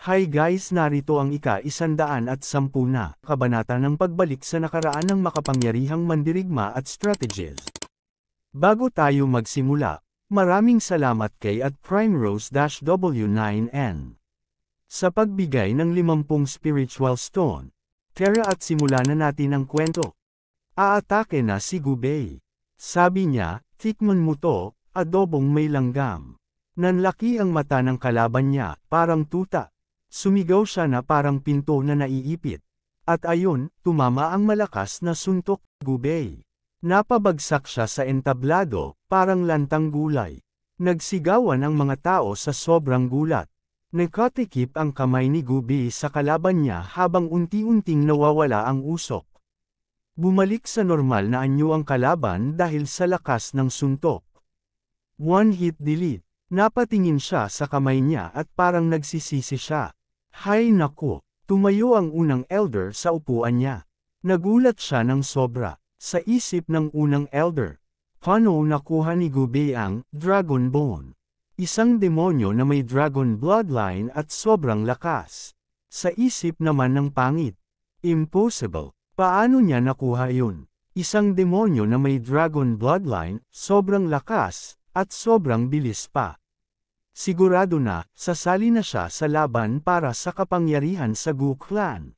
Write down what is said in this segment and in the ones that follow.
Hi guys, narito ang ika-110 na kabanata ng pagbalik sa nakaraan ng makapangyarihang mandirigma at strategies. Bago tayo magsimula, maraming salamat kay @primerose-w9n sa pagbigay ng 50 spiritual stone. Tara at simulan na natin ang kwento. Aatake na si Gubei. Sabi niya, tikman mo to, adobong may langgam. Nanlaki ang mata ng kalaban niya, parang tuta. Sumigaw siya na parang pinto na naiipit. At ayun, tumama ang malakas na suntok, Gubei. Napabagsak siya sa entablado, parang lantang gulay. Nagsigawan ang mga tao sa sobrang gulat. Nagkatikip ang kamay ni Gubei sa kalaban niya habang unti-unting nawawala ang usok. Bumalik sa normal na anyo ang kalaban dahil sa lakas ng suntok. One hit delete. Napatingin siya sa kamay niya at parang nagsisisi siya. Hay naku, tumayo ang unang elder sa upuan niya. Nagulat siya ng sobra. Sa isip ng unang elder, paano nakuha ni Gubei ang Dragon Bone? Isang demonyo na may dragon bloodline at sobrang lakas. Sa isip naman ng pangit, impossible. Paano niya nakuha yun? Isang demonyo na may dragon bloodline, sobrang lakas, at sobrang bilis pa. Sigurado na, sasali na siya sa laban para sa kapangyarihan sa Gu Clan.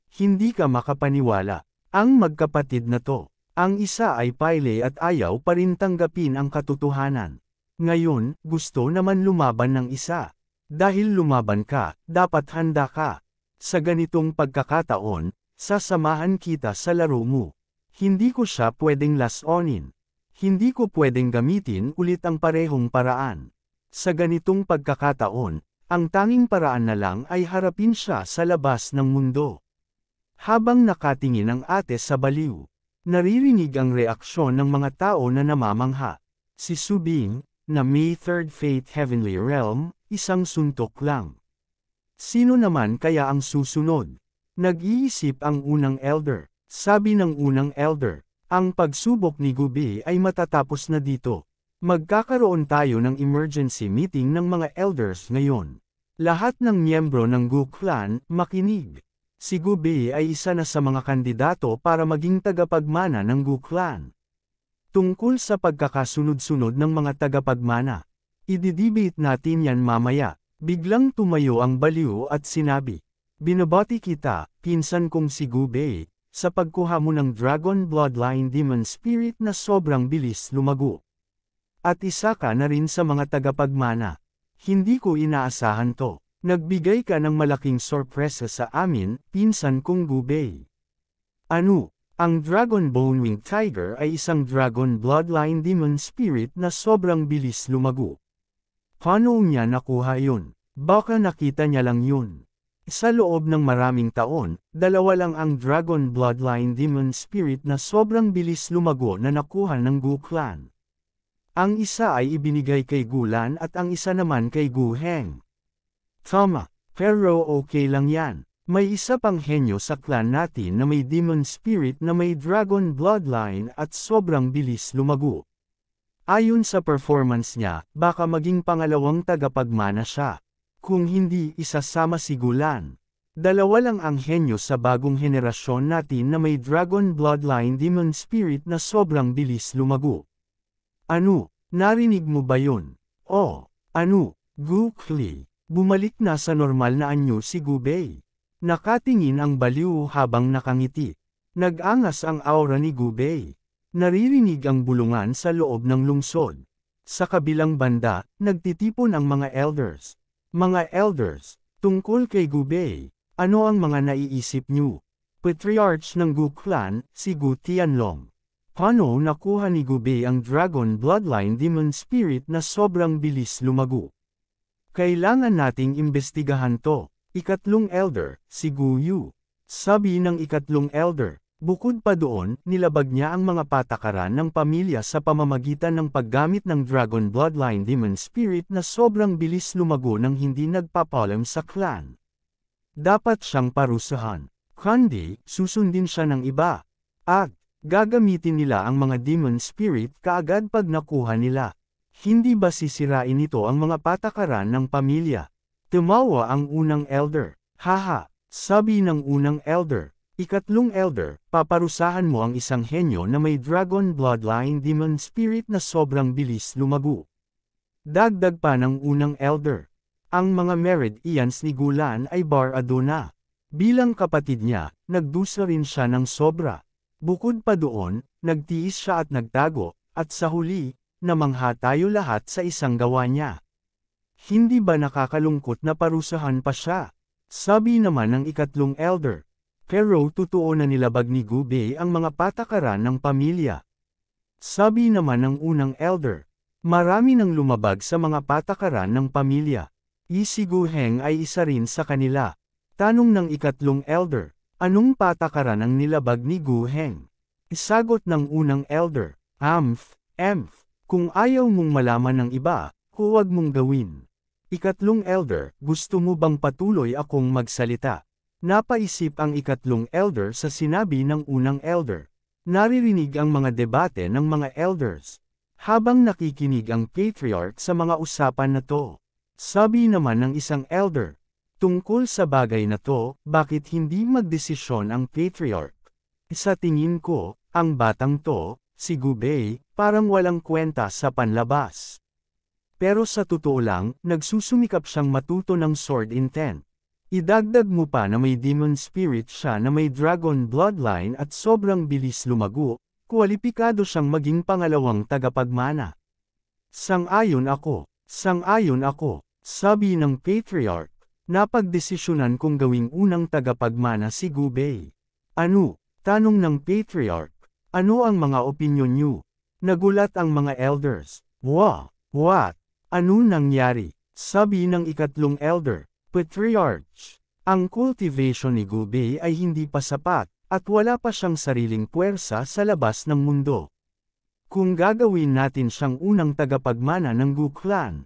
Hindi ka makapaniwala. Ang magkapatid na to. Ang isa ay payle at ayaw pa rin tanggapin ang katotohanan. Ngayon, gusto naman lumaban ng isa. Dahil lumaban ka, dapat handa ka. Sa ganitong pagkakataon, sasamahan kita sa laro mo. Hindi ko siya pwedeng lasonin. Hindi ko pwedeng gamitin ulit ang parehong paraan. Sa ganitong pagkakataon, ang tanging paraan na lang ay harapin siya sa labas ng mundo. Habang nakatingin ang ate sa baliw, naririnig ang reaksyon ng mga tao na namamangha. Si Subing, na may Third Fate Heavenly Realm, isang suntok lang. Sino naman kaya ang susunod? Nag-iisip ang unang elder. Sabi ng unang elder, ang pagsubok ni Gubei ay matatapos na dito. Magkakaroon tayo ng emergency meeting ng mga elders ngayon. Lahat ng miyembro ng Gu Clan, makinig. Si Gubei ay isa na sa mga kandidato para maging tagapagmana ng Gu Clan. Tungkol sa pagkakasunod-sunod ng mga tagapagmana, ididebate natin yan mamaya. Biglang tumayo ang baliw at sinabi, binabati kita, pinsan kong si Gubei, sa pagkuha mo ng Dragon Bloodline Demon Spirit na sobrang bilis lumago. At isa ka na rin sa mga tagapagmana. Hindi ko inaasahan to. Nagbigay ka ng malaking sorpresa sa amin, pinsan kong Gubei. Ano? Ang Dragon Bone Winged Tiger ay isang Dragon Bloodline Demon Spirit na sobrang bilis lumago. Paano niya nakuha yun? Baka nakita niya lang yun. Sa loob ng maraming taon, dalawa lang ang Dragon Bloodline Demon Spirit na sobrang bilis lumago na nakuha ng Gu Clan. Ang isa ay ibinigay kay Gulan at ang isa naman kay Gu Heng. Tama, pero okay lang yan. May isa pang henyo sa clan natin na may demon spirit na may dragon bloodline at sobrang bilis lumago. Ayon sa performance niya, baka maging pangalawang tagapagmana siya. Kung hindi isasama si Gulan. Dalawa lang ang henyo sa bagong henerasyon natin na may dragon bloodline demon spirit na sobrang bilis lumago. Ano? Narinig mo ba yun? Oh, ano? Gu Cli. Bumalik na sa normal na anyo si Gubei. Nakatingin ang baliw habang nakangiti. Nag-angas ang aura ni Gubei. Naririnig ang bulungan sa loob ng lungsod. Sa kabilang banda, nagtitipon ang mga elders. Mga elders, tungkol kay Gubei, ano ang mga naiisip niyo? Patriarch ng Gu Clan, si Gu Tianlong. Paano nakuha ni Gubei ang Dragon Bloodline Demon Spirit na sobrang bilis lumago? Kailangan nating imbestigahan to. Ikatlong elder, si Gu Yu. Sabi ng ikatlong elder, bukod pa doon, nilabag niya ang mga patakaran ng pamilya sa pamamagitan ng paggamit ng Dragon Bloodline Demon Spirit na sobrang bilis lumago nang hindi nagpapalam sa clan. Dapat siyang parusahan. Kundi, susundin siya ng iba. At, gagamitin nila ang mga Demon Spirit kaagad pag nakuha nila. Hindi ba sisirain ito ang mga patakaran ng pamilya? Tumawa ang unang elder. Haha, sabi ng unang elder. Ikatlong elder, paparusahan mo ang isang henyo na may dragon bloodline demon spirit na sobrang bilis lumago. Dagdag pa ng unang elder. Ang mga married ians ni Gulan ay barado na. Bilang kapatid niya, nagdusa rin siya ng sobra. Bukod pa doon, nagtiis siya at nagtago, at sa huli, namangha tayo lahat sa isang gawa niya. Hindi ba nakakalungkot na parusahan pa siya? Sabi naman ng ikatlong elder. Pero totoo na nilabag ni Gubei ang mga patakaran ng pamilya. Sabi naman ng unang elder. Marami nang lumabag sa mga patakaran ng pamilya. Si Guheng ay isa rin sa kanila. Tanong ng ikatlong elder. Anong patakaran ang nilabag ni Guheng? Isagot ng unang elder. Emph. Kung ayaw mong malaman ng iba, huwag mong gawin. Ikatlong elder, gusto mo bang patuloy akong magsalita? Napaisip ang ikatlong elder sa sinabi ng unang elder. Naririnig ang mga debate ng mga elders. Habang nakikinig ang patriarch sa mga usapan na to. Sabi naman ng isang elder. Tungkol sa bagay na to, bakit hindi magdesisyon ang patriarch? Sa tingin ko, ang batang to, si Gubei, parang walang kwenta sa panlabas. Pero sa totoo lang, nagsusumikap siyang matuto ng sword intent. Idagdag mo pa na may demon spirit siya na may dragon bloodline at sobrang bilis lumago, kwalipikado siyang maging pangalawang tagapagmana. Sang-ayon ako, sabi ng patriarch. Napagdesisyonan kong gawing unang tagapagmana si Gubei. Ano? Tanong ng patriarch. Ano ang mga opinyon niyo? Nagulat ang mga elders. What? Ano nangyari? Sabi ng ikatlong elder. Patriarch. Ang cultivation ni Gubei ay hindi pa sapat, at wala pa siyang sariling puwersa sa labas ng mundo. Kung gagawin natin siyang unang tagapagmana ng Gu clan,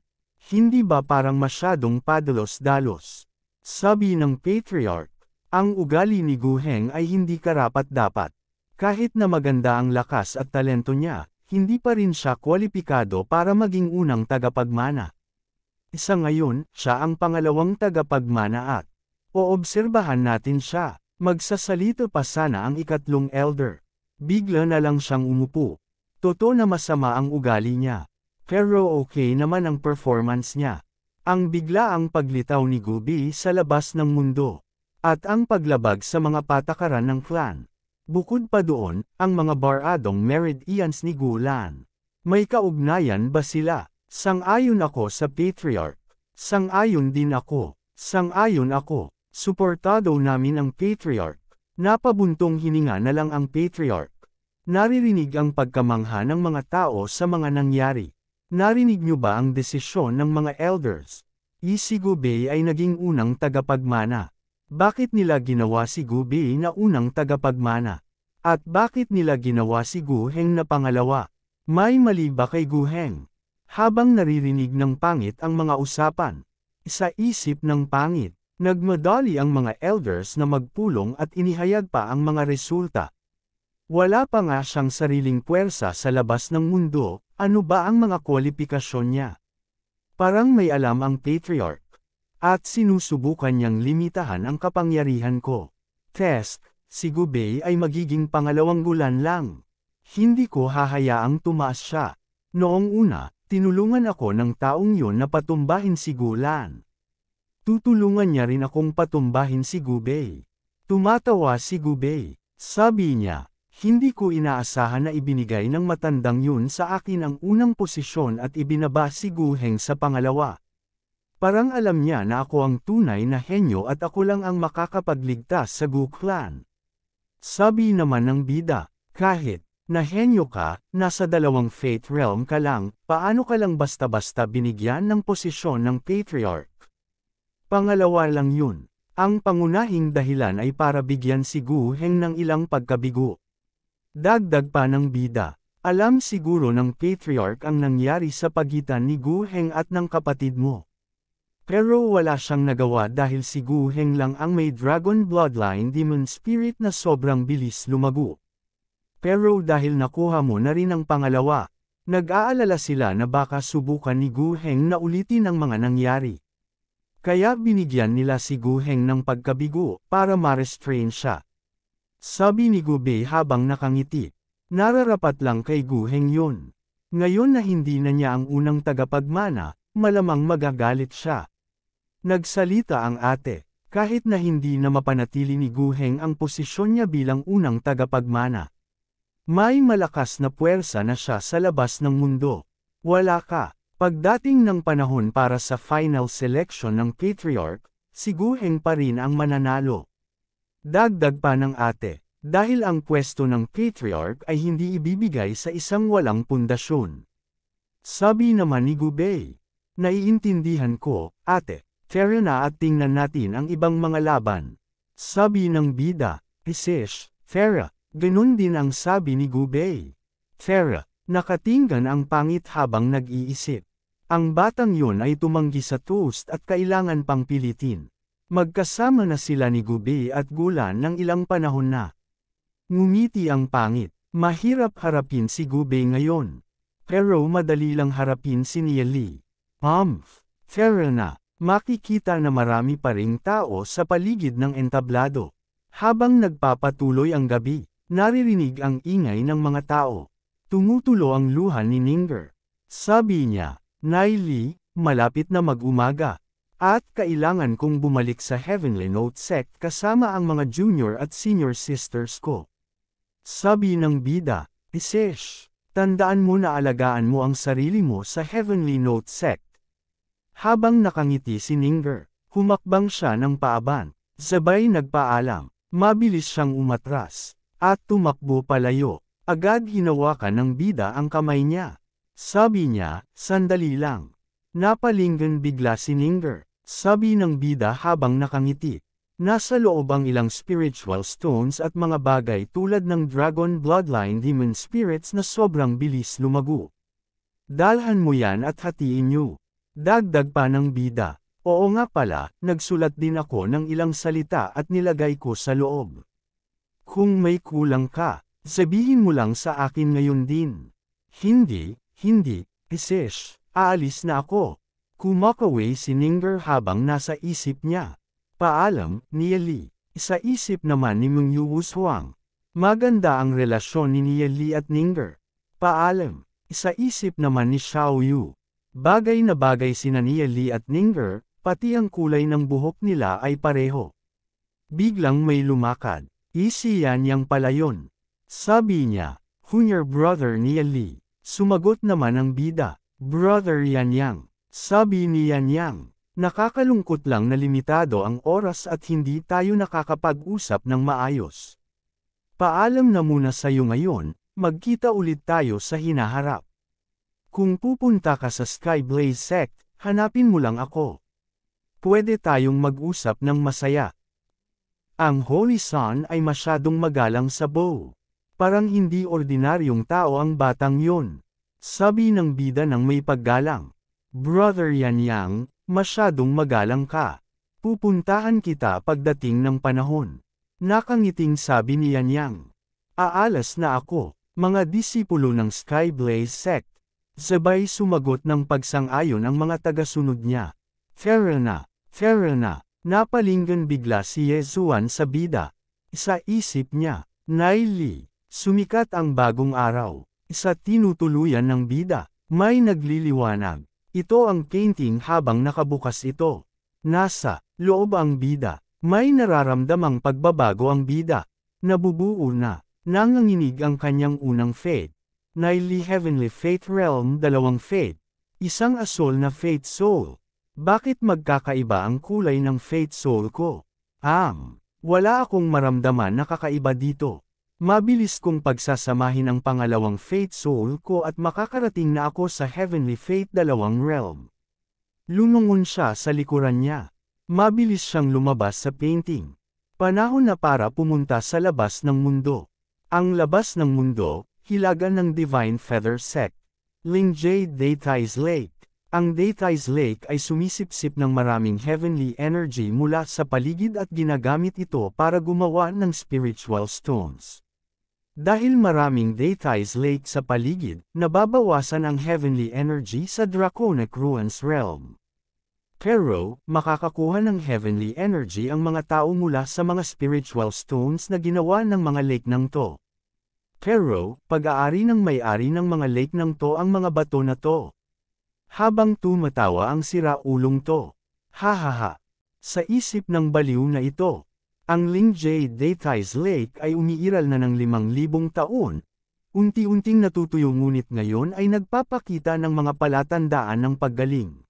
hindi ba parang masyadong padalos-dalos? Sabi ng patriarch, ang ugali ni Guheng ay hindi karapat-dapat. Kahit na maganda ang lakas at talento niya, hindi pa rin siya kwalipikado para maging unang tagapagmana. Isa ngayon, siya ang pangalawang tagapagmana at oobserbahan natin siya. Magsasalita pa sana ang ikatlong elder. Bigla na lang siyang umupo. Totoo na masama ang ugali niya. Pero okay naman ang performance niya. Ang biglaang paglitaw ni Gubei sa labas ng mundo. At ang paglabag sa mga patakaran ng clan. Bukod pa doon, ang mga baradong married ians ni Gulan. May kaugnayan ba sila? Sang-ayon ako sa patriarch. Sang-ayon din ako. Suportado namin ang patriarch. Napabuntong hininga na lang ang patriarch. Naririnig ang pagkamangha ng mga tao sa mga nangyari. Narinig niyo ba ang desisyon ng mga elders? Si Gubei ay naging unang tagapagmana. Bakit nila ginawa si Gubei na unang tagapagmana? At bakit nila ginawa si Guheng na pangalawa? May mali ba kay Guheng? Habang naririnig ng pangit ang mga usapan, sa isip ng pangit, nagmadali ang mga elders na magpulong at inihayag pa ang mga resulta. Wala pa nga siyang sariling puwersa sa labas ng mundo, ano ba ang mga kwalifikasyon niya? Parang may alam ang patriarch. At sinusubukan niyang limitahan ang kapangyarihan ko. Test, si Gubei ay magiging pangalawang gulan lang. Hindi ko hahayaang tumaas siya. Noong una, tinulungan ako ng taong yun na patumbahin si Gulan. Tutulungan niya rin akong patumbahin si Gubei. Tumatawa si Gubei. Sabi niya, hindi ko inaasahan na ibinigay ng matandang yun sa akin ang unang posisyon at ibinaba si Guheng sa pangalawa. Parang alam niya na ako ang tunay na henyo at ako lang ang makakapagligtas sa Gu clan. Sabi naman ng bida, kahit na henyo ka, nasa dalawang fate realm ka lang, paano ka lang basta-basta binigyan ng posisyon ng patriarch? Pangalawa lang yun. Ang pangunahing dahilan ay para bigyan si Guheng ng ilang pagkabigo. Dagdag pa ng bida, alam siguro ng patriarch ang nangyari sa pagitan ni Guheng at ng kapatid mo. Pero wala siyang nagawa dahil si Guheng lang ang may dragon bloodline demon spirit na sobrang bilis lumago. Pero dahil nakuha mo na rin ang pangalawa, nag-aalala sila na baka subukan ni Guheng na ulitin ang mga nangyari. Kaya binigyan nila si Gu Heng ng pagkabigo para ma-restrain siya. Sabi ni Gu Bei habang nakangiti. Nararapat lang kay Gu Heng yun. Ngayon na hindi na niya ang unang tagapagmana, malamang magagalit siya. Nagsalita ang ate, kahit na hindi na mapanatili ni Gu Heng ang posisyon niya bilang unang tagapagmana. May malakas na puwersa na siya sa labas ng mundo. Wala ka. Pagdating ng panahon para sa final selection ng Patriarch, si Gu Heng pa rin ang mananalo. Dagdag pa ng ate, dahil ang pwesto ng Patriarch ay hindi ibibigay sa isang walang pundasyon. Sabi naman ni Gu Bei, naiintindihan ko, ate, tara na at tingnan natin ang ibang mga laban. Sabi ng bida, Isish, Farah, ganun din ang sabi ni Gu Bei. Farah, nakatinggan ang pangit habang nag-iisip. Ang batang yun ay tumanggi sa toast at kailangan pang pilitin. Magkasama na sila ni Gu Bei at Gulan ng ilang panahon na. Ngumiti ang pangit. Mahirap harapin si Gu Bei ngayon. Pero madali lang harapin si Nia Li. Farah na. Makikita na marami pa ring tao sa paligid ng entablado. Habang nagpapatuloy ang gabi, naririnig ang ingay ng mga tao. Tumutulo ang luha ni Ninger. Sabi niya, Nai Li, malapit na mag-umaga. At kailangan kong bumalik sa Heavenly Note Sect kasama ang mga junior at senior sisters ko. Sabi ng bida, Isesh, tandaan mo na alagaan mo ang sarili mo sa Heavenly Note Sect. Habang nakangiti si Ninger, humakbang siya ng paaban. Sabay nagpaalam, mabilis siyang umatras, at tumakbo palayo. Agad hinawakan ng bida ang kamay niya. Sabi niya, sandali lang. Napalinggan bigla si Ninger. Sabi ng bida habang nakangiti. Nasa loob ang ilang spiritual stones at mga bagay tulad ng dragon bloodline demon spirits na sobrang bilis lumago. Dalhan mo yan at hatiin niyo. Dagdag pa ng bida. Oo nga pala, nagsulat din ako ng ilang salita at nilagay ko sa loob. Kung may kulang ka, sabihin mo lang sa akin ngayon din. Hindi, Isish, aalis na ako. Kumakaway si Ninger habang nasa isip niya. Paalam, Nia Li. Sa isip naman ni Meng Yu Wushuang. Maganda ang relasyon ni Nia Li at Ninger. Paalam. Sa isip naman ni Xiao Yu. Bagay na bagay sina Nia Li at Ninger, pati ang kulay ng buhok nila ay pareho. Biglang may lumakad. Isi yan yang pala yun. Sabi niya, Junior brother Nia Li. Sumagot naman ang bida. Brother Yan Yang. Sabi ni Yan Yang. Nakakalungkot lang na limitado ang oras at hindi tayo nakakapag-usap ng maayos. Paalam na muna sa'yo ngayon, magkita ulit tayo sa hinaharap. Kung pupunta ka sa Skyblaze Sect, hanapin mo lang ako. Pwede tayong mag-usap ng masaya. Ang Holy Sun ay masyadong magalang sa bow. Parang hindi ordinaryong tao ang batang yon. Sabi ng bida ng may paggalang. Brother Yan Yang, masyadong magalang ka. Pupuntahan kita pagdating ng panahon. Nakangiting sabi ni Yan Yang. Aalas na ako, mga disipulo ng Skyblaze Sect. Sabay sumagot ng pagsang-ayon ang mga tagasunod niya. Farah na, napalinggan bigla si Yezuan sa bida. Sa isip niya, Nai Li, sumikat ang bagong araw. Sa tinutuluyan ng bida, may nagliliwanag. Ito ang painting habang nakabukas ito. Nasa loob ang bida, may nararamdamang pagbabago ang bida. Nabubuo na, nanganginig ang kanyang unang fate. Nai Li Heavenly Fate Realm 2 Fate. Isang asol na Fate Soul. Bakit magkakaiba ang kulay ng Fate Soul ko? Wala akong maramdaman na kakaiba dito. Mabilis kong pagsasamahin ang pangalawang Fate Soul ko at makakarating na ako sa Heavenly Fate 2 Realm. Lumungon siya sa likuran niya. Mabilis siyang lumabas sa painting. Panahon na para pumunta sa labas ng mundo. Ang labas ng mundo, hilaga ng Divine Feather Sect. Lingjade Deities Lake. Ang Deities Lake ay sumisipsip ng maraming heavenly energy mula sa paligid at ginagamit ito para gumawa ng spiritual stones. Dahil maraming Deities Lake sa paligid, nababawasan ang heavenly energy sa Draconic Ruins Realm. Pero, makakakuha ng heavenly energy ang mga tao mula sa mga spiritual stones na ginawa ng mga lake ng to. Pero, pag-aari ng may-ari ng mga lake ng to ang mga bato na to. Habang tumatawa ang siraulong to. Hahaha. Sa isip ng baliw na ito, ang Lingjie Deities Lake ay umiiral na ng 5,000 taon. Unti-unting natutuyo ngunit ngayon ay nagpapakita ng mga palatandaan ng paggaling.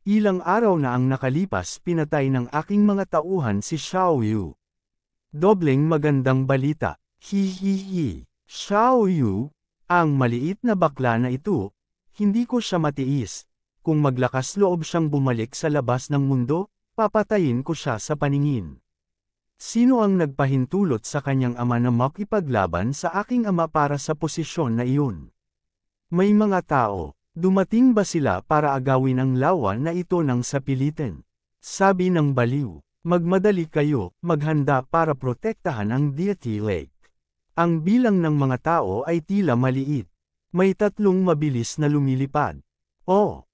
Ilang araw na ang nakalipas pinatay ng aking mga tauhan si Xiao Yu. Dobleng magandang balita. Hihihi. Xiao Yu, ang maliit na bakla na ito, hindi ko siya matiis. Kung maglakas loob siyang bumalik sa labas ng mundo, papatayin ko siya sa paningin. Sino ang nagpahintulot sa kanyang ama na makipaglaban sa aking ama para sa posisyon na iyon? May mga tao, dumating ba sila para agawin ang lawa na ito ng sapilitin? Sabi ng baliw, magmadali kayo, maghanda para protektahan ang Deity Lake. Ang bilang ng mga tao ay tila maliit. May 3 mabilis na lumilipad. Oh,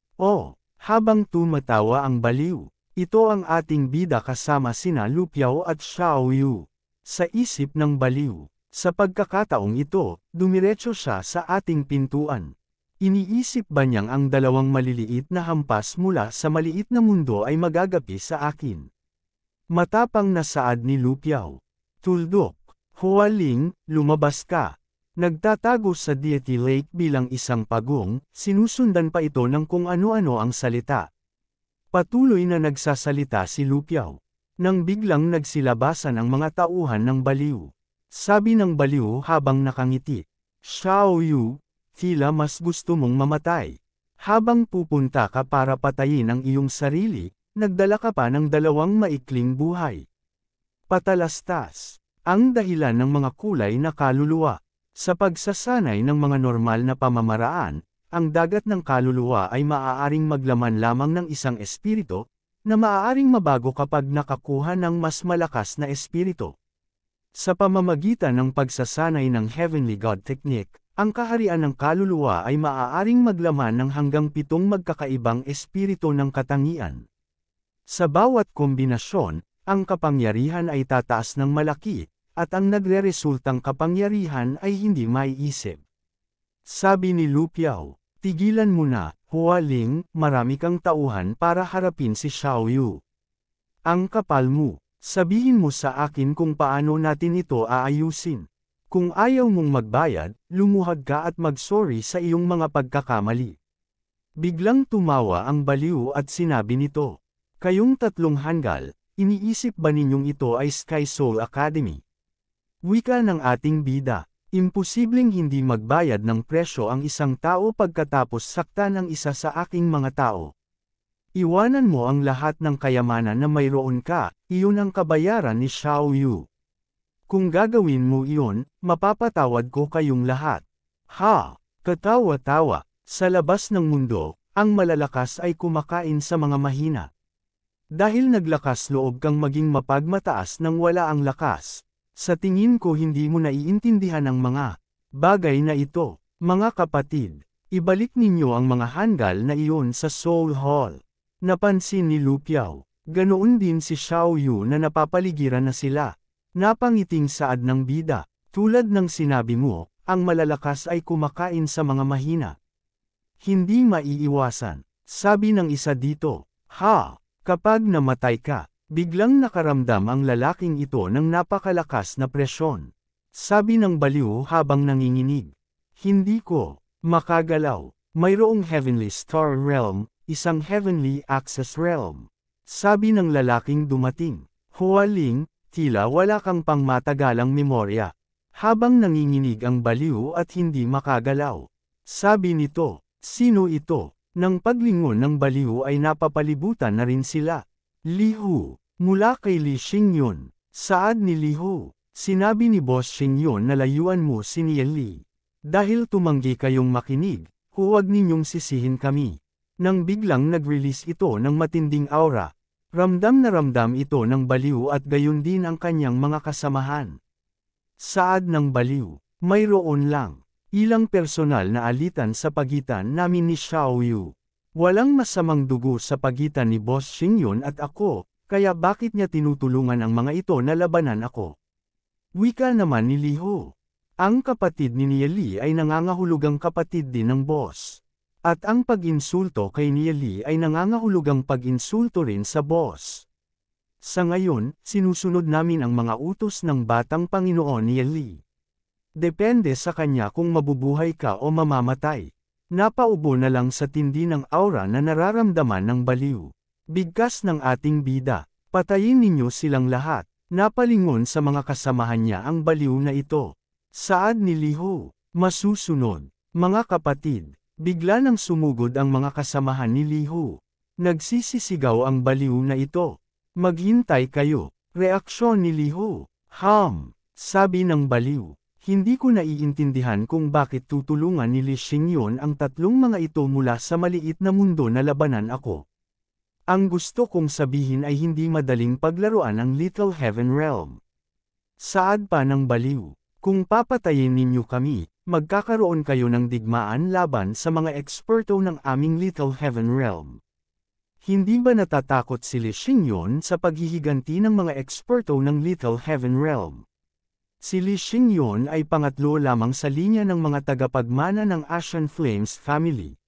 habang tumatawa ang baliw. Ito ang ating bida kasama sina Lu Piao at Xiao Yu. Sa isip ng baliw, sa pagkakataong ito, dumiretso siya sa ating pintuan. Iniisip ba niyang ang 2 maliliit na hampas mula sa maliit na mundo ay magagapi sa akin? Matapang na saad ni Lu Piao. Tuldok. Hualing, lumabas ka. Nagtatago sa Deity Lake bilang isang pagong, sinusundan pa ito ng kung ano-ano ang salita. Patuloy na nagsasalita si Lu Piao. Nang biglang nagsilabasan ang mga tauhan ng baliw. Sabi ng baliw habang nakangiti. Xiao Yu, tila mas gusto mong mamatay. Habang pupunta ka para patayin ang iyong sarili, nagdala ka pa ng 2 maikling buhay. Patalastas. Ang dahilan ng mga kulay na kaluluwa. Sa pagsasanay ng mga normal na pamamaraan, ang dagat ng kaluluwa ay maaaring maglaman lamang ng isang espiritu, na maaaring mabago kapag nakakuha ng mas malakas na espiritu. Sa pamamagitan ng pagsasanay ng Heavenly God Technique, ang kaharian ng kaluluwa ay maaaring maglaman ng hanggang 7 magkakaibang espiritu ng katangian. Sa bawat kombinasyon, ang kapangyarihan ay tataas ng malaki, at ang nagreresultang kapangyarihan ay hindi maiisip. Sabi ni Lu Piao, tigilan mo na, Hualing, marami kang tauhan para harapin si Xiao Yu. Ang kapal mo, sabihin mo sa akin kung paano natin ito aayusin. Kung ayaw mong magbayad, lumuhad ka at mag-sorry sa iyong mga pagkakamali. Biglang tumawa ang baliw at sinabi nito, kayong 3 hanggal, iniisip ba ninyong ito ay Sky Soul Academy? Wika ng ating bida, imposibleng hindi magbayad ng presyo ang isang tao pagkatapos saktan ang isa sa aking mga tao. Iwanan mo ang lahat ng kayamanan na mayroon ka, iyon ang kabayaran ni Xiao Yu. Kung gagawin mo iyon, mapapatawad ko kayong lahat. Ha! Katawa-tawa, sa labas ng mundo, ang malalakas ay kumakain sa mga mahina. Dahil naglakas loob kang maging mapagmataas nang wala ang lakas. Sa tingin ko hindi mo naiintindihan ang mga bagay na ito. Mga kapatid, ibalik ninyo ang mga hanggal na iyon sa Soul Hall. Napansin ni Lu Piao. Ganoon din si Xiao Yu na napapaligiran na sila. Napangiting saad ng bida. Tulad ng sinabi mo, ang malalakas ay kumakain sa mga mahina. Hindi maiiwasan. Sabi ng isa dito, ha! Kapag namatay ka, biglang nakaramdam ang lalaking ito ng napakalakas na presyon. Sabi ng baliw habang nanginginig. Hindi ko makagalaw. Mayroong Heavenly Star Realm, isang Heavenly Access Realm. Sabi ng lalaking dumating. Hualing, tila wala kang pangmatagalang memorya. Habang nanginginig ang baliw at hindi makagalaw. Sabi nito, sino ito? Nang paglingon ng baliw ay napapalibutan na rin sila. Lihu, mula kay Li Xingyun. Saad ni Lihu, sinabi ni Boss Xingyun na layuan mo si Nian Li. Dahil tumanggi kayong makinig, huwag ninyong sisihin kami. Nang biglang nag-release ito ng matinding aura, ramdam na ramdam ito ng baliw at gayon din ang kanyang mga kasamahan. Saad ng baliw, mayroon lang ilang personal na alitan sa pagitan namin ni Xiao Yu. Walang masamang dugo sa pagitan ni Boss Xingyun at ako, kaya bakit niya tinutulungan ang mga ito na labanan ako? Wika naman ni Li Hu. Ang kapatid ni Nia Li ay nangangahulugang kapatid din ng boss. At ang pag-insulto kay Nia Li ay nangangahulugang pag-insulto rin sa boss. Sa ngayon, sinusunod namin ang mga utos ng batang Panginoon Nia Li. Depende sa kanya kung mabubuhay ka o mamamatay. Napaubo na lang sa tindi ng aura na nararamdaman ng baliw. Bigkas ng ating bida, patayin ninyo silang lahat. Napalingon sa mga kasamahan niya ang baliw na ito. Saad ni Li Hu, masusunod, mga kapatid, bigla nang sumugod ang mga kasamahan ni Li Hu. Nagsisisigaw ang baliw na ito. Maghintay kayo, reaksyon ni Li Hu. Sabi ng baliw. Hindi ko naiintindihan kung bakit tutulungan ni Li Xingyun ang tatlong mga ito mula sa maliit na mundo na labanan ako. Ang gusto kong sabihin ay hindi madaling paglaruan ang Little Heaven Realm. Saad pa ng baliw, kung papatayin ninyo kami, magkakaroon kayo ng digmaan laban sa mga eksperto ng aming Little Heaven Realm. Hindi ba natatakot si Li Xingyun sa paghihiganti ng mga eksperto ng Little Heaven Realm? Si Li Xingyun ay pangatlo lamang sa linya ng mga tagapagmana ng Ashen Flames family.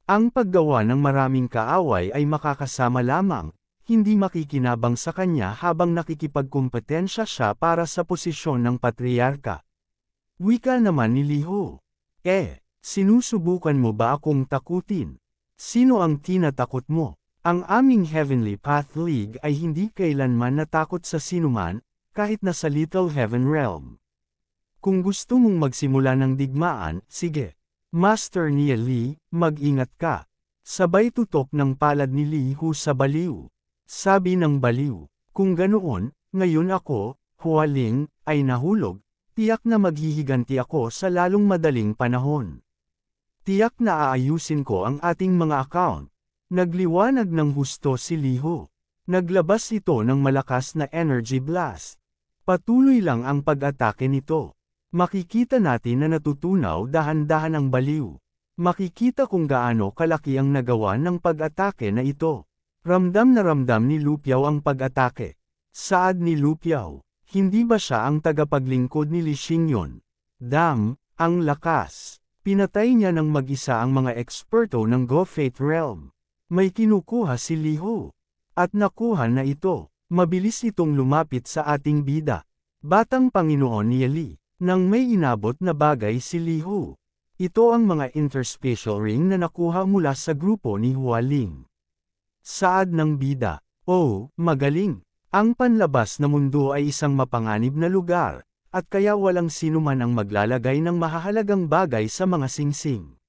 Ang paggawa ng maraming kaaway ay makakasama lamang, hindi makikinabang sa kanya habang nakikipagkumpetensya siya para sa posisyon ng patriarka. Wika naman ni Li Hu. Sinusubukan mo ba akong takutin? Sino ang tinatakot mo? Ang aming Heavenly Path League ay hindi kailanman natakot sa sinuman, kahit na sa Little Heaven Realm. Kung gusto mong magsimula ng digmaan, sige. Master Nia Li, mag-ingat ka. Sabay tutok ng palad ni Li Hu sa baliw. Sabi ng baliw, kung ganoon, ngayon ako, Hualing, ay nahulog, tiyak na maghihiganti ako sa lalong madaling panahon. Tiyak na aayusin ko ang ating mga account. Nagliwanag ng husto si Li Hu. Naglabas ito ng malakas na energy blast. Patuloy lang ang pag-atake nito. Makikita natin na natutunaw dahan-dahan ang baliw. Makikita kung gaano kalaki ang nagawa ng pag-atake na ito. Ramdam na ramdam ni Lu Piao ang pag-atake. Saad ni Lu Piao, hindi ba siya ang tagapaglingkod ni Li Xingyun? Ang lakas. Pinatay niya ng mag-isa ang mga eksperto ng Go Fate Realm. May kinukuha si Li Hu. At nakuha na ito. Mabilis itong lumapit sa ating bida. Batang Panginoon Nia Li, nang may inabot na bagay si Li Hu. Ito ang mga interspatial ring na nakuha mula sa grupo ni Hualing. Saad ng bida, magaling. Ang panlabas na mundo ay isang mapanganib na lugar, at kaya walang sinuman ang maglalagay ng mahahalagang bagay sa mga singsing.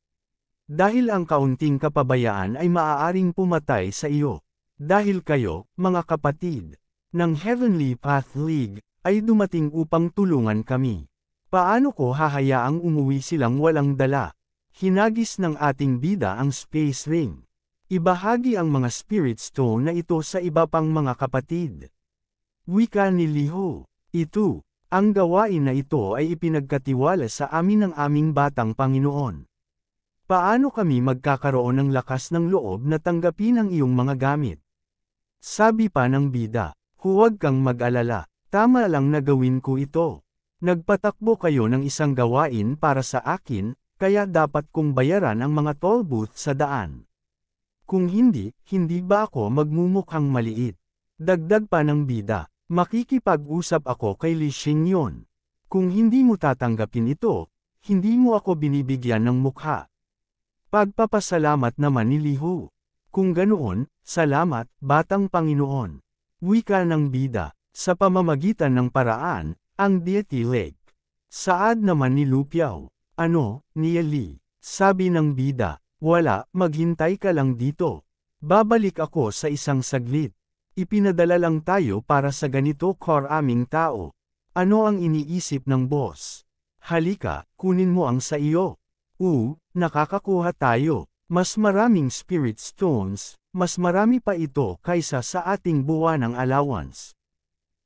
Dahil ang kaunting kapabayaan ay maaaring pumatay sa iyo. Dahil kayo, mga kapatid, ng Heavenly Path League, ay dumating upang tulungan kami. Paano ko hahayaang umuwi silang walang dala? Hinagis ng ating bida ang Space Ring. Ibahagi ang mga Spirit Stone na ito sa iba pang mga kapatid. Wika ni Li Hu. Ang gawain na ito ay ipinagkatiwala sa amin ng aming batang Panginoon. Paano kami magkakaroon ng lakas ng loob na tanggapin ang iyong mga gamit? Sabi pa ng bida, huwag kang mag-alala, tama lang na gawin ko ito. Nagpatakbo kayo ng isang gawain para sa akin, kaya dapat kong bayaran ang mga toll booth sa daan. Kung hindi ba ako magmumukhang maliit? Dagdag pa ng bida, makikipag-usap ako kay Li Xingyun. Kung hindi mo tatanggapin ito, hindi mo ako binibigyan ng mukha. Pagpapasalamat naman ni Li Hu. Kung ganoon, salamat, batang Panginoon. Wika ng bida, sa pamamagitan ng paraan, ang Deity Lake. Saad naman ni Lu Piao, Nia Li? Sabi ng bida, wala, maghintay ka lang dito. Babalik ako sa isang saglit. Ipinadala lang tayo para sa ganito aming tao. Ano ang iniisip ng boss? Halika, kunin mo ang sa iyo. Nakakakuha tayo. Mas maraming Spirit Stones, mas marami pa ito kaysa sa ating buwanang allowance.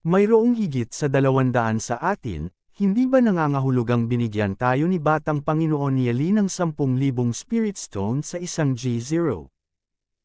Mayroong higit sa 200 sa atin, hindi ba nangangahulugang binigyan tayo ni Batang Panginoon Nia Li ng 10,000 Spirit Stone sa isang G0?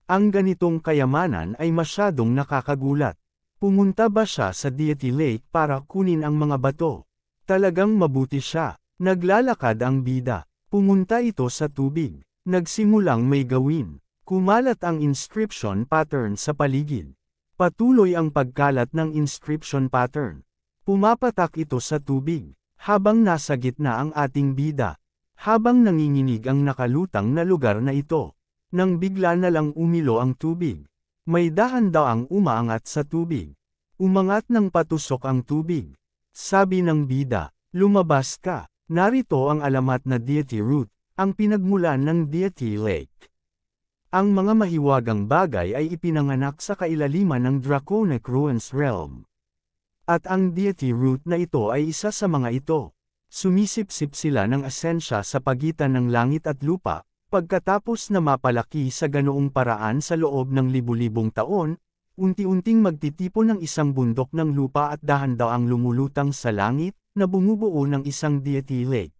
Ang ganitong kayamanan ay masyadong nakakagulat. Pumunta ba siya sa Deity Lake para kunin ang mga bato? Talagang mabuti siya. Naglalakad ang bida. Pumunta ito sa tubig. Nagsimulang may gawin. Kumalat ang inscription pattern sa paligid. Patuloy ang pagkalat ng inscription pattern. Pumapatak ito sa tubig. Habang nasa gitna ang ating bida. Habang nanginginig ang nakalutang na lugar na ito. Nang bigla na lang umilo ang tubig. May dahan-daang umaangat sa tubig. Umangat ng patusok ang tubig. Sabi ng bida, lumabas ka. Narito ang alamat na Deity Root, ang pinagmulan ng Deity Lake. Ang mga mahiwagang bagay ay ipinanganak sa kailaliman ng Draconic Ruins Realm. At ang Deity Root na ito ay isa sa mga ito. Sumisipsip sila ng asensya sa pagitan ng langit at lupa, pagkatapos na mapalaki sa ganoong paraan sa loob ng libu-libong taon, unti-unting magtitipon ng isang bundok ng lupa at dahan-daang lumulutang sa langit, na bumubuo ng isang Deity Lake.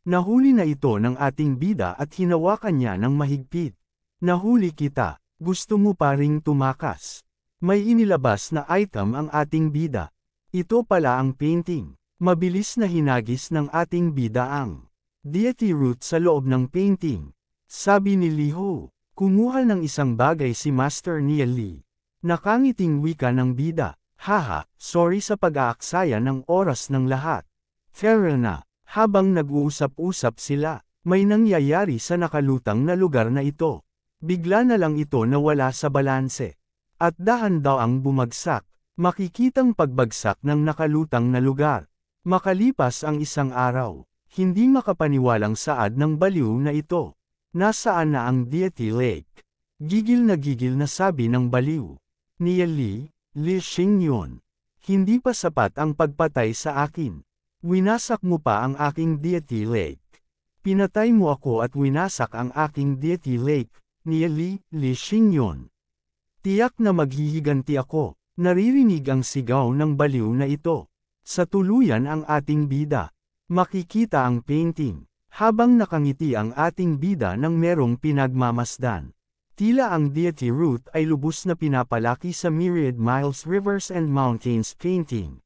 Nahuli na ito ng ating bida at hinawakan niya ng mahigpit. Nahuli kita, gusto mo pa ring tumakas. May inilabas na item ang ating bida. Ito pala ang painting. Mabilis na hinagis ng ating bida ang Deity Root sa loob ng painting. Sabi ni Li Ho, kumuha ng isang bagay si Master Nia Li. Nakangiting wika ng bida. Haha, sorry sa pag-aaksaya ng oras ng lahat. Fair na, habang nag-uusap-usap sila, may nangyayari sa nakalutang na lugar na ito. Bigla na lang ito nawala sa balanse. At dahan-daang bumagsak, makikitang pagbagsak ng nakalutang na lugar. Makalipas ang isang araw, hindi makapaniwalang saad ng baliw na ito. Nasaan na ang Deity Lake? Gigil na sabi ng baliw. Nia Li, Li Xingyon. Hindi pa sapat ang pagpatay sa akin. Winasak mo pa ang aking Deity Lake. Pinatay mo ako at winasak ang aking Deity Lake, Nia Li, Li Xingyon. Tiyak na maghihiganti ako. Naririnig ang sigaw ng baliw na ito. Sa tuluyan ang ating bida. Makikita ang painting. Habang nakangiti ang ating bida nang merong pinagmamasdan. Tila ang Deity Root ay lubos na pinapalaki sa Myriad Miles Rivers and Mountains painting.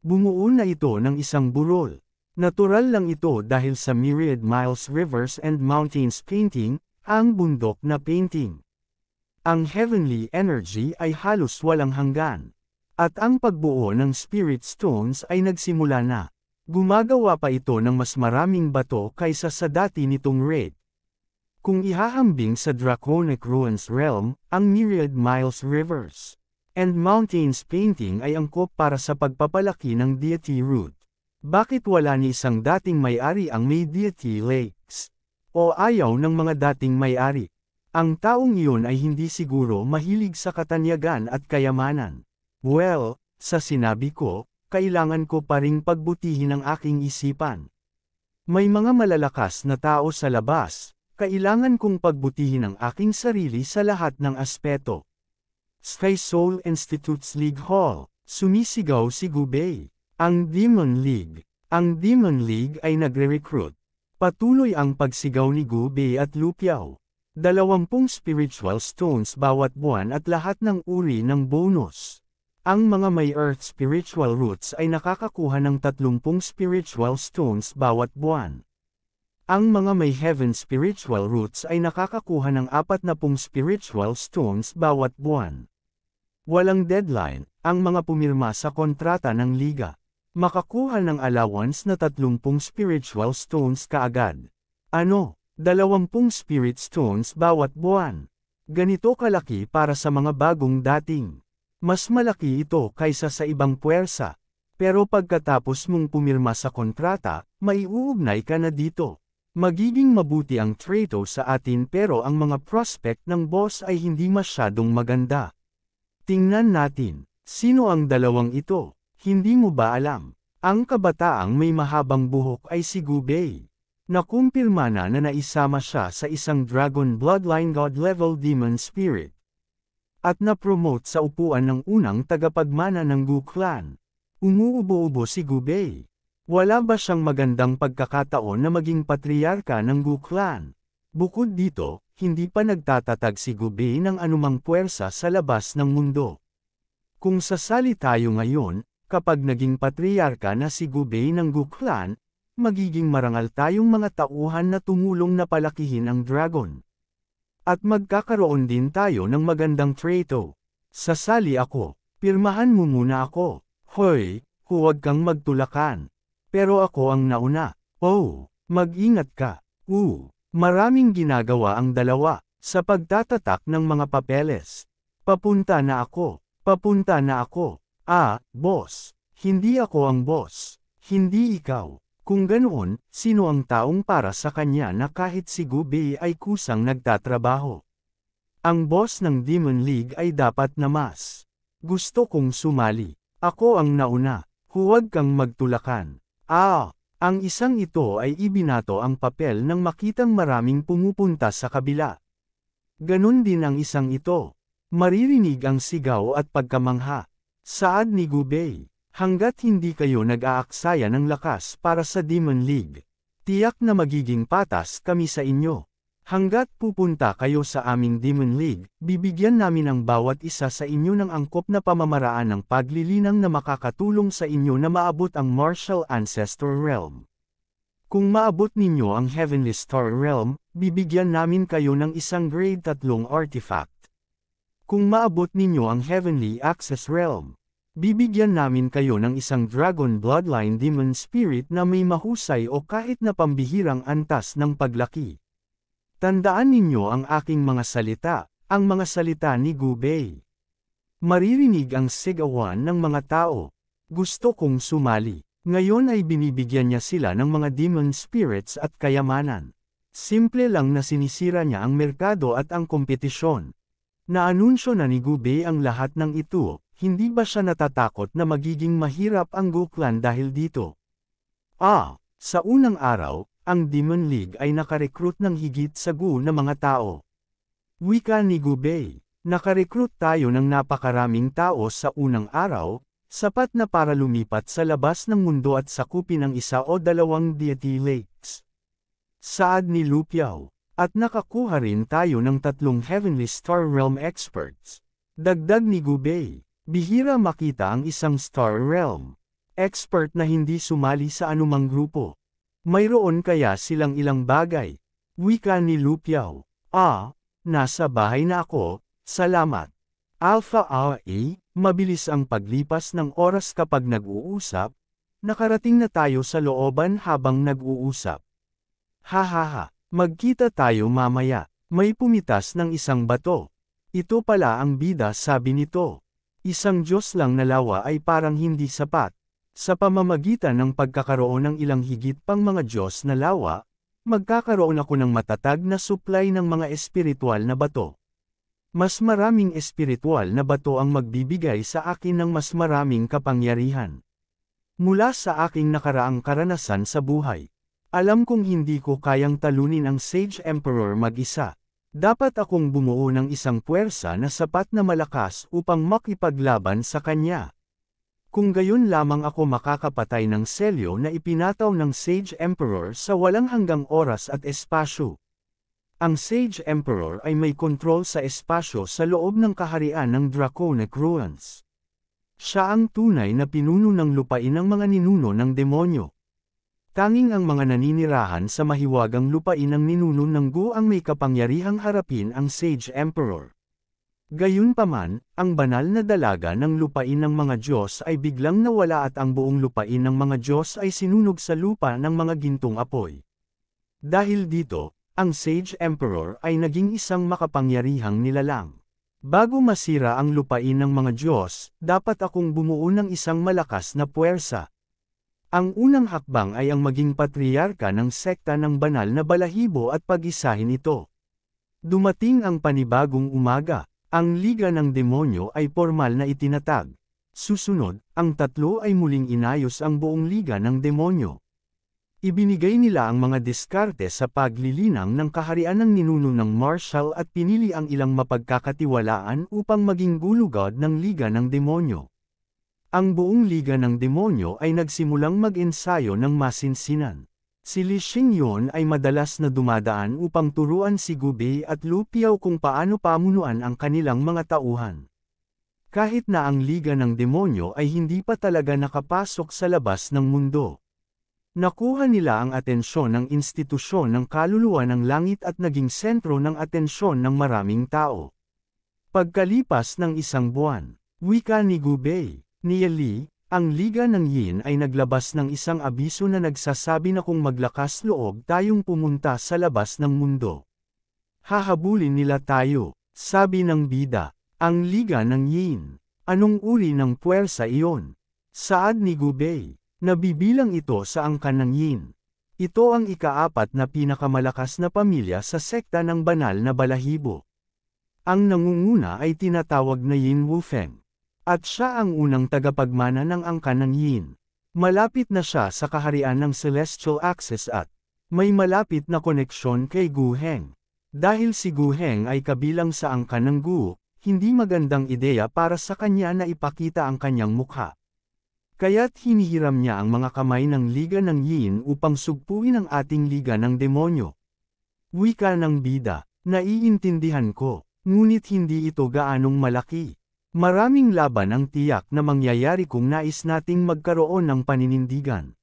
Bumuo na ito ng isang burol. Natural lang ito dahil sa Myriad Miles Rivers and Mountains painting, ang bundok na painting. Ang heavenly energy ay halos walang hanggan. At ang pagbuo ng Spirit Stones ay nagsimula na. Gumagawa pa ito ng mas maraming bato kaysa sa dati nitong raid. Kung ihahambing sa Draconic Ruins Realm, ang Myriad Miles Rivers and Mountains painting ay angkop para sa pagpapalaki ng Deity Root. Bakit wala ni isang dating may-ari ang may Deity Lakes? O ayaw ng mga dating may-ari? Ang taong iyon ay hindi siguro mahilig sa katanyagan at kayamanan. Well, sa sinabi ko, kailangan ko pa ring pagbutihin ang aking isipan. May mga malalakas na tao sa labas. Kailangan kong pagbutihin ang aking sarili sa lahat ng aspeto. Sky Soul Institute's League Hall, sumisigaw si Gubei. Ang Demon League. Ang Demon League ay nagre-recruit. Patuloy ang pagsigaw ni Gubei at Lupiao. 20 spiritual stones bawat buwan at lahat ng uri ng bonus. Ang mga may Earth spiritual roots ay nakakakuha ng 30 spiritual stones bawat buwan. Ang mga may Heaven spiritual roots ay nakakakuha ng 40 spiritual stones bawat buwan. Walang deadline, ang mga pumirma sa kontrata ng liga. Makakuha ng allowance na 30 spiritual stones kaagad. Ano, 20 spirit stones bawat buwan. Ganito kalaki para sa mga bagong dating. Mas malaki ito kaysa sa ibang puwersa. Pero pagkatapos mong pumirma sa kontrata, maiuugnay ka na dito. Magiging mabuti ang trato sa atin pero ang mga prospect ng boss ay hindi masyadong maganda. Tingnan natin, sino ang dalawang ito? Hindi mo ba alam? Ang kabataang may mahabang buhok ay si Gubei. Nakumpirma na naisama siya sa isang Dragon Bloodline God level Demon Spirit. At na-promote sa upuan ng unang tagapagmana ng Gu Clan. Umuubo-ubo si Gubei. Wala ba siyang magandang pagkakataon na maging patriarka ng Gu Clan? Bukod dito, hindi pa nagtatatag si Gubei ng anumang puwersa sa labas ng mundo. Kung sasali tayo ngayon, kapag naging patriarka na si Gubei ng Gu Clan, magiging marangal tayong mga tauhan na tumulong na palakihin ang dragon. At magkakaroon din tayo ng magandang trato. Sasali ako. Pirmahan mo muna ako. Hoy, huwag kang magtulakan. Pero ako ang nauna. Oh, mag-ingat ka. Maraming ginagawa ang dalawa, sa pagtatatak ng mga papeles. Papunta na ako. Papunta na ako. Boss. Hindi ako ang boss. Hindi ikaw. Kung ganoon, sino ang taong para sa kanya na kahit si Gubei ay kusang nagtatrabaho? Ang boss ng Demon League ay dapat na mas. Gusto kong sumali. Ako ang nauna. Huwag kang magtulakan. Ang isang ito ay ibinato ang papel nang makitang maraming pumupunta sa kabila. Ganon din ang isang ito. Maririnig ang sigaw at pagkamangha. Saad ni Gubei. Hanggat hindi kayo nag-aaksaya ng lakas para sa Demon League, tiyak na magiging patas kami sa inyo. Hanggat pupunta kayo sa aming Demon League, bibigyan namin ang bawat isa sa inyo ng angkop na pamamaraan ng paglilinang na makakatulong sa inyo na maabot ang Martial Ancestor Realm. Kung maabot ninyo ang Heavenly Star Realm, bibigyan namin kayo ng isang grade 3 artifact. Kung maabot ninyo ang Heavenly Access Realm, bibigyan namin kayo ng isang Dragon Bloodline Demon Spirit na may mahusay o kahit na pambihirang antas ng paglaki. Tandaan ninyo ang aking mga salita, ang mga salita ni Gubei. Maririnig ang sigawan ng mga tao. Gusto kong sumali. Ngayon ay binibigyan niya sila ng mga demon spirits at kayamanan. Simple lang na sinisira niya ang merkado at ang kompetisyon. Naanunsyo na ni Gubei ang lahat ng ito. Hindi ba siya natatakot na magiging mahirap ang Gu Clan dahil dito? Sa unang araw, ang Demon League ay nakarekrut ng higit sa Gu na mga tao. Wika ni Gubei, nakarekrut tayo ng napakaraming tao sa unang araw, sapat na para lumipat sa labas ng mundo at sakupin ang 1 o 2 deity lakes. Saad ni Lu Piao, at nakakuha rin tayo ng 3 Heavenly Star Realm experts. Dagdag ni Gubei. Bihira makita ang isang Star Realm expert na hindi sumali sa anumang grupo. Mayroon kaya silang ilang bagay. Wika ni Lu Piao. Nasa bahay na ako, salamat. Alpha mabilis ang paglipas ng oras kapag nag-uusap. Nakarating na tayo sa looban habang nag-uusap. Magkita tayo mamaya. May pumitas ng isang bato. Ito pala ang bida, sabi nito. Isang Diyos lang na lawa ay parang hindi sapat. Sa pamamagitan ng pagkakaroon ng ilang higit pang mga Diyos na lawa, magkakaroon ako ng matatag na supply ng mga espiritual na bato. Mas maraming espiritual na bato ang magbibigay sa akin ng mas maraming kapangyarihan. Mula sa aking nakaraang karanasan sa buhay, alam kong hindi ko kayang talunin ang Sage Emperor mag-isa. Dapat akong bumuo ng isang puwersa na sapat na malakas upang makipaglaban sa kanya. Kung gayon lamang ako makakapatay ng selyo na ipinataw ng Sage Emperor sa walang hanggang oras at espasyo. Ang Sage Emperor ay may kontrol sa espasyo sa loob ng kaharian ng Draconic Ruins. Siya ang tunay na pinuno ng lupain ng mga ninuno ng demonyo. Tanging ang mga naninirahan sa mahiwagang lupain ng ninuno ng Gu ang may kapangyarihang harapin ang Sage Emperor. Gayunpaman, ang banal na dalaga ng lupain ng mga Diyos ay biglang nawala at ang buong lupain ng mga Diyos ay sinunog sa lupa ng mga gintong apoy. Dahil dito, ang Sage Emperor ay naging isang makapangyarihang nilalang. Bago masira ang lupain ng mga Diyos, dapat akong bumuo ng isang malakas na puwersa. Ang unang hakbang ay ang maging patriarka ng sekta ng banal na balahibo at pag-isahin ito. Dumating ang panibagong umaga, ang Liga ng Demonyo ay formal na itinatag. Susunod, ang tatlo ay muling inayos ang buong Liga ng Demonyo. Ibinigay nila ang mga diskarte sa paglilinang ng kaharian ng ninuno ng Martial at pinili ang ilang mapagkakatiwalaan upang maging gulugod ng Liga ng Demonyo. Ang buong Liga ng Demonyo ay nagsimulang mag-ensayo ng masinsinan. Si Li Xingyon ay madalas na dumadaan upang turuan si Gu Bei at Lu Piao kung paano pamunuan ang kanilang mga tauhan. Kahit na ang Liga ng Demonyo ay hindi pa talaga nakapasok sa labas ng mundo. Nakuha nila ang atensyon ng institusyon ng kaluluwa ng langit at naging sentro ng atensyon ng maraming tao. Pagkalipas ng isang buwan, wika ni Gu Bei, ni Li, ang Liga ng Yin ay naglabas ng isang abiso na nagsasabi na kung maglakas loob tayong pumunta sa labas ng mundo, hahabulin nila tayo, sabi ng bida. Ang Liga ng Yin. Anong uri ng puwersa iyon? Saad ni Gu Bei. Nabibilang ito sa angkan ng Yin. Ito ang ika-4 na pinakamalakas na pamilya sa sekta ng banal na balahibo. Ang nangunguna ay tinatawag na Yin Wufeng. At siya ang unang tagapagmana ng angkan ng Yin. Malapit na siya sa kaharian ng Celestial Axis at may malapit na koneksyon kay Gu Heng. Dahil si Gu Heng ay kabilang sa angkan ng Gu, hindi magandang ideya para sa kanya na ipakita ang kanyang mukha. Kaya't hinihiram niya ang mga kamay ng Liga ng Yin upang sugpuin ang ating Liga ng Demonyo. Wika ng bida, naiintindihan ko, ngunit hindi ito gaanong malaki. Maraming laban ang tiyak na mangyayari kung nais nating magkaroon ng paninindigan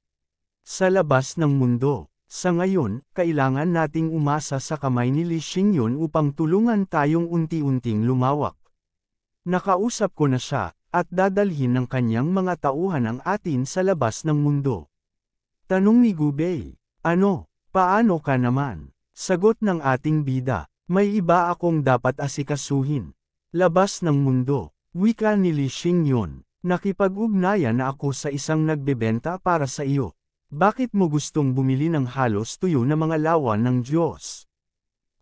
sa labas ng mundo. Sa ngayon, kailangan nating umasa sa kamay ni Li Xingyon upang tulungan tayong unti-unting lumawak. Nakausap ko na siya, at dadalhin ng kanyang mga tauhan ang atin sa labas ng mundo. Tanong ni Gu Bei, ano, paano ka naman? Sagot ng ating bida, may iba akong dapat asikasuhin. Labas ng mundo, wika ni Li Xingyon, nakipag-ugnayan na ako sa isang nagbebenta para sa iyo. Bakit mo gustong bumili ng halos tuyo na mga lawa ng Diyos?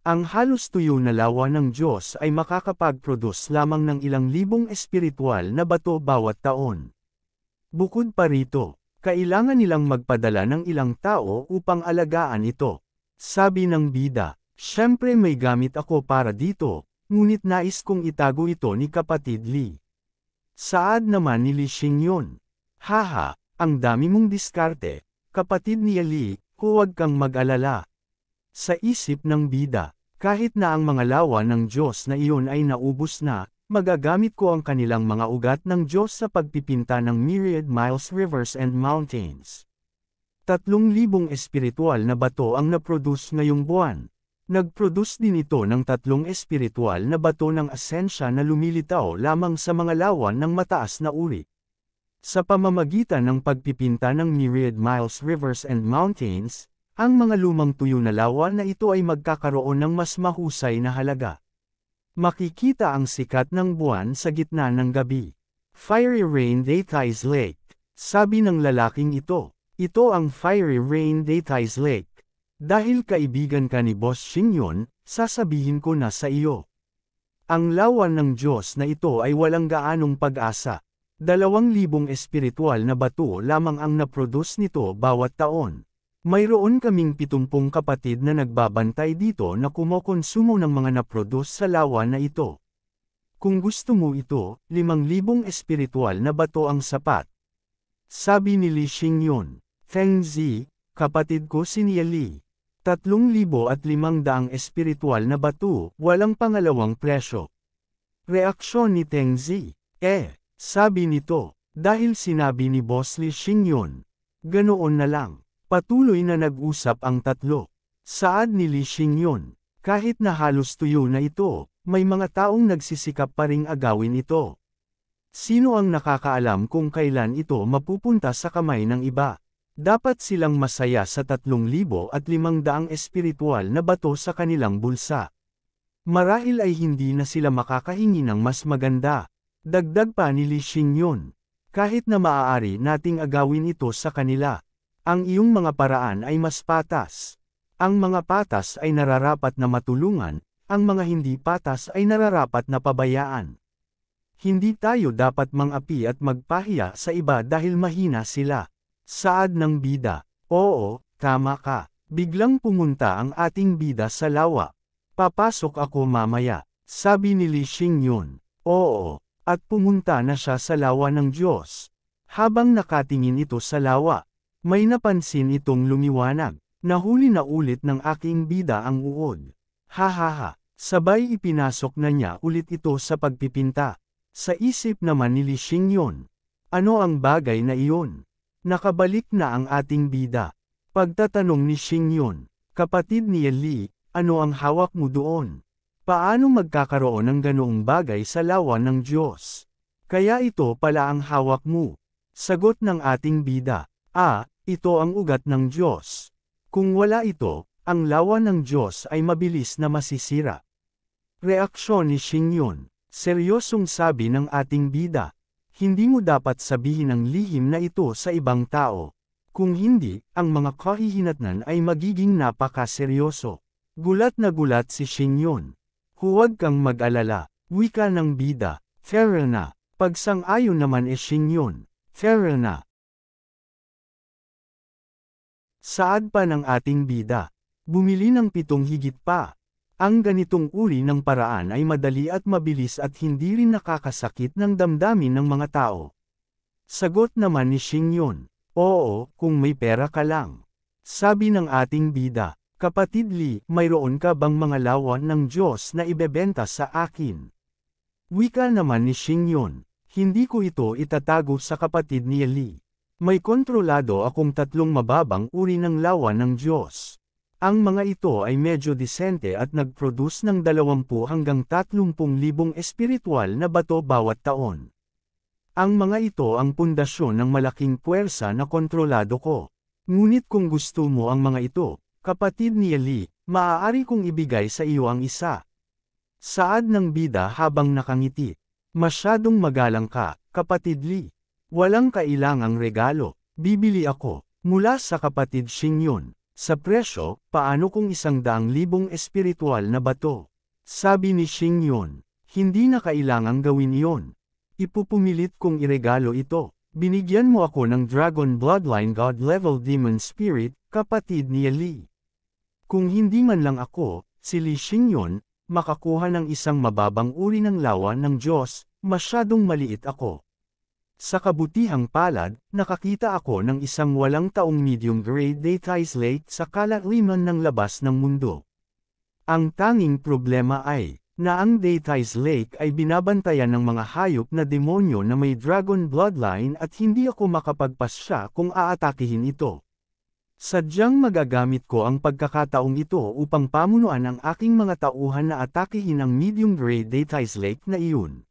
Ang halos tuyo na lawa ng Diyos ay makakapag-produce lamang ng ilang libong espiritual na bato bawat taon. Bukod pa rito, kailangan nilang magpadala ng ilang tao upang alagaan ito. Sabi ng bida, syempre may gamit ako para dito, ngunit nais kong itago ito ni kapatid Li. Saad naman ni Li Xingyon, haha, ang dami mong diskarte. Kapatid ni Li, huwag kang mag-alala. Sa isip ng bida, kahit na ang mga lawa ng Diyos na iyon ay naubos na, magagamit ko ang kanilang mga ugat ng Diyos sa pagpipinta ng myriad miles rivers and mountains. 3,000 espiritual na bato ang naproduce ngayong buwan. Nagproduce din ito ng 3 espiritual na bato ng asensya na lumilitaw lamang sa mga lawa ng mataas na uri. Sa pamamagitan ng pagpipinta ng myriad miles rivers and mountains, ang mga lumang tuyo na lawa na ito ay magkakaroon ng mas mahusay na halaga. Makikita ang sikat ng buwan sa gitna ng gabi. Fiery Rain Deities Lake. Sabi ng lalaking ito, ito ang Fiery Rain Deities Lake. Dahil kaibigan ka ni Boss Xingyon, sasabihin ko na sa iyo. Ang lawa ng Diyos na ito ay walang gaanong pag-asa. 2,000 espiritual na bato lamang ang naproduce nito bawat taon. Mayroon kaming 70 kapatid na nagbabantay dito na kumokonsumo ng mga naproduce sa lawa na ito. Kung gusto mo ito, 5,000 espiritual na bato ang sapat. Sabi ni Li Xingyon, Feng Zi, kapatid ko si Li. 3,500 espiritual na bato, walang pangalawang presyo. Reaksyon ni Teng Zi, sabi nito, dahil sinabi ni Boss Li Xingyon. Ganoon na lang. Patuloy na nag-usap ang tatlo. Saad ni Li Xingyon, kahit na halos tuyo na ito, may mga taong nagsisikap pa ring agawin ito. Sino ang nakakaalam kung kailan ito mapupunta sa kamay ng iba? Dapat silang masaya sa 3,500 espiritual na bato sa kanilang bulsa. Marahil ay hindi na sila makakahingi ng mas maganda. Dagdag pa ni Li Xingyon, kahit na maaari nating agawin ito sa kanila. Ang iyong mga paraan ay mas patas. Ang mga patas ay nararapat na matulungan, ang mga hindi patas ay nararapat na pabayaan. Hindi tayo dapat mang-api at magpahiya sa iba dahil mahina sila. Saad ng bida, oo, tama ka. Biglang pumunta ang ating bida sa lawa. Papasok ako mamaya, sabi ni Li Xingyon. Oo. At pumunta na siya sa lawa ng Diyos. Habang nakatingin ito sa lawa, may napansin itong lumiwanag. Nahuli na ulit ng aking bida ang uod. Hahaha, sabay ipinasok na niya ulit ito sa pagpipinta. Sa isip naman ni Li Xingyon. Ano ang bagay na iyon? Nakabalik na ang ating bida. Pagtatanong ni Xingyon, kapatid ni Li, ano ang hawak mo doon? Paano magkakaroon ng ganoong bagay sa lawa ng Diyos? Kaya ito pala ang hawak mo. Sagot ng ating bida, ito ang ugat ng Diyos. Kung wala ito, ang lawa ng Diyos ay mabilis na masisira. Reaksyon ni Xingyon, seryosong sabi ng ating bida. Hindi mo dapat sabihin ang lihim na ito sa ibang tao. Kung hindi, ang mga kahihinatnan ay magiging napakaseryoso. Gulat na gulat si Xingyon. Huwag kang mag-alala, wika ng bida, fair na. Pagsang-ayon naman Xingyon, fair na. Saad pa ng ating bida. Bumili ng 7 higit pa. Ang ganitong uri ng paraan ay madali at mabilis at hindi rin nakakasakit ng damdamin ng mga tao. Sagot naman ni Xingyon, oo, kung may pera ka lang. Sabi ng ating bida, kapatid Li, mayroon ka bang mga lawan ng Diyos na ibebenta sa akin? Wika naman ni Xingyon, hindi ko ito itatago sa kapatid ni Li. May kontrolado akong 3 mababang uri ng lawan ng Diyos. Ang mga ito ay medyo disente at nag-produce ng 20 hanggang 30,000 espiritual na bato bawat taon. Ang mga ito ang pundasyon ng malaking puwersa na kontrolado ko. Ngunit kung gusto mo ang mga ito, kapatid ni Li, maaari kong ibigay sa iyo ang isa. Saad ng bida habang nakangiti. Masyadong magalang ka, kapatid Li. Walang kailangang regalo, bibili ako, mula sa kapatid Xingyon. Sa presyo, paano kung 100,000 espiritual na bato? Sabi ni Xingyon, hindi na kailangang gawin iyon. Ipupumilit kong iregalo ito. Binigyan mo ako ng Dragon Bloodline God Level Demon Spirit, kapatid ni Li. Kung hindi man lang ako, si Li Xingyon, makakuha ng isang mababang uri ng lawan ng Diyos, masyadong maliit ako. Sa kabutihang palad, nakakita ako ng isang walang taong medium-grade Deities Lake sa kalaliman ng labas ng mundo. Ang tanging problema ay, na ang Deities Lake ay binabantayan ng mga hayop na demonyo na may dragon bloodline at hindi ako makapagpasya kung aatakihin ito. Sadyang magagamit ko ang pagkakataong ito upang pamunuan ang aking mga tauhan na atakihin ang medium-grade Deities Lake na iyon.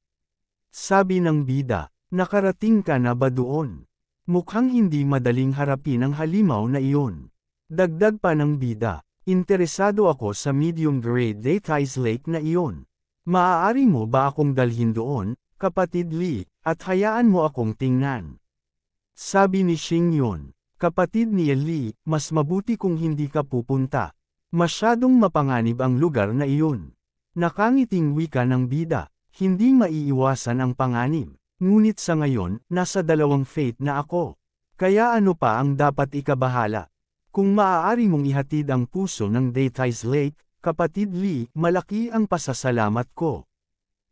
Sabi ng bida, nakarating ka na ba doon? Mukhang hindi madaling harapin ang halimaw na iyon. Dagdag pa ng bida, interesado ako sa medium-grade Deities Lake na iyon. Maaari mo ba akong dalhin doon, kapatid Li, at hayaan mo akong tingnan? Sabi ni Xingyon, kapatid ni Li, mas mabuti kung hindi ka pupunta. Masyadong mapanganib ang lugar na iyon. Nakangiting wika ng bida, hindi maiiwasan ang panganib. Ngunit sa ngayon, nasa 2 fate na ako. Kaya ano pa ang dapat ikabahala? Kung maaari mong ihatid ang puso ng Deities Lake, kapatid Li, malaki ang pasasalamat ko.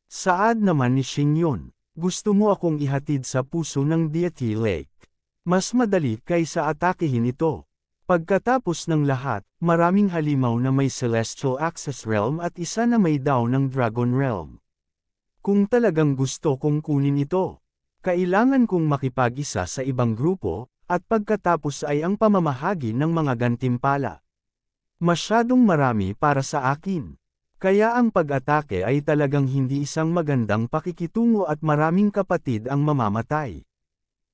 Saad naman ni Xingyon, gusto mo akong ihatid sa puso ng Deity Lake. Mas madali kaysa atakihin ito. Pagkatapos ng lahat, maraming halimaw na may Celestial Access Realm at isa na may daw ng Dragon Realm. Kung talagang gusto kong kunin ito, kailangan kong makipag-isa sa ibang grupo, at pagkatapos ay ang pamamahagi ng mga gantimpala. Masyadong marami para sa akin. Kaya ang pag-atake ay talagang hindi isang magandang pakikitungo at maraming kapatid ang mamamatay.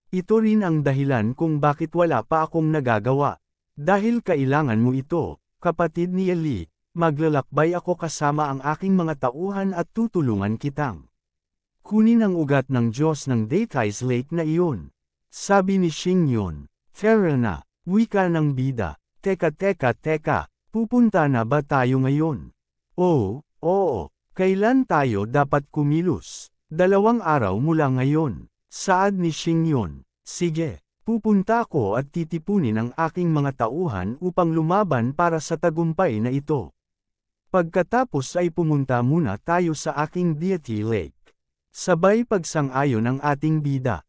Ito rin ang dahilan kung bakit wala pa akong nagagawa. Dahil kailangan mo ito, kapatid ni Li. Maglalakbay ako kasama ang aking mga tauhan at tutulungan kitang kunin ang ugat ng Diyos ng Deities Lake na iyon. Sabi ni Xingyon, fair na, wika ng bida, teka, pupunta na ba tayo ngayon? Oo, kailan tayo dapat kumilos? 2 araw mula ngayon. Saad ni Xingyon, sige, pupunta ako at titipunin ang aking mga tauhan upang lumaban para sa tagumpay na ito. Pagkatapos ay pumunta muna tayo sa aking Deity Lake. Sabay pagsang-ayon ng ating bida.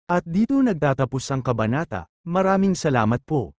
At dito nagtatapos ang kabanata. Maraming salamat po.